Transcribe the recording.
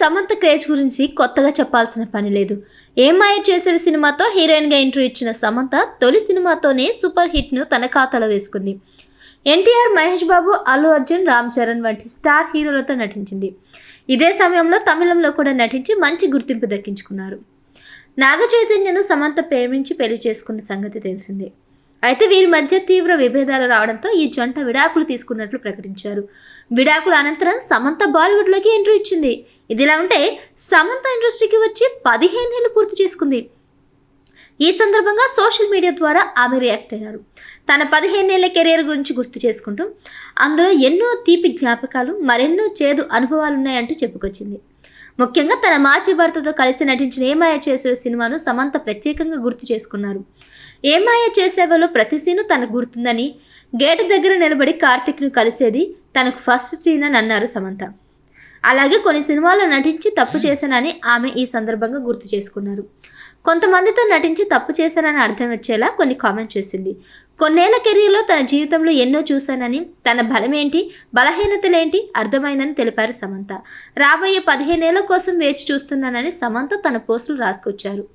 Samantha craze గురించి కొత్తగా చెప్పాల్సిన పని లేదు. ఏం మాయ చేసేవి సినిమాతో హీరోయిన్గా ఎంట్రీ ఇచ్చిన సమంత తొలి సినిమాతోనే సూపర్ హిట్ను తన ఖాతాలో వేసుకుంది. ఎన్టీఆర్, మహేష్ బాబు, అల్లు అర్జున్, రామ్ చరణ్ వంటి స్టార్ హీరోలతో నటించింది. ఇదే సమయంలో తమిళంలో కూడా నటించి మంచి గుర్తింపు దక్కించుకున్నారు. నాగ చైతన్యను సమంత ప్రేమించి పెళ్లి చేసుకున్న సంగతి తెలిసిందే. అయితే వీరి మధ్య తీవ్ర విభేదాలు రావడంతో ఈ జంట విడాకులు తీసుకున్నట్లు ప్రకటించారు. విడాకుల అనంతరం సమంత బాలీవుడ్లోకి ఎంట్రీ ఇచ్చింది. ఇదిలా ఉంటే సమంత ఇండస్ట్రీకి వచ్చి 15 ఏళ్లు పూర్తి చేసుకుంది. ఈ సందర్భంగా సోషల్ మీడియా ద్వారా ఆమె రియాక్ట్ అయ్యారు. తన 15 ఏళ్ల కెరీర్ గురించి గుర్తు చేసుకుంటూ అందులో ఎన్నో తీపి జ్ఞాపకాలు, మరెన్నో చేదు అనుభవాలున్నాయంటూ చెప్పుకొచ్చింది. ముఖ్యంగా తన మాజీ భర్తతో కలిసి నటించిన ఏమాయ చేసేవో సినిమాను సమంత ప్రత్యేకంగా గుర్తు చేసుకున్నారు. ఏమాయ చేసేవలో ప్రతి సీను తనకు గుర్తుందని, గేటు దగ్గర నిలబడి కార్తిక్ను కలిసేది తనకు ఫస్ట్ సీన్ అని అన్నారు సమంత. అలాగే కొన్ని సినిమాల్లో నటించి తప్పు చేశానని ఆమె ఈ సందర్భంగా గుర్తు చేసుకున్నారు. కొంతమందితో నటించి తప్పు చేశానని అర్థం వచ్చేలా కొన్ని కామెంట్ చేసింది. కొన్నేళ్ల కెరీర్లో తన జీవితంలో ఎన్నో చూశానని, తన బలమేంటి, బలహీనతలేంటి అర్థమైందని తెలిపారు సమంత. రాబోయే 15 ఏళ్ల కోసం వేచి చూస్తున్నానని సమంత తన పోస్టులు రాసుకొచ్చారు.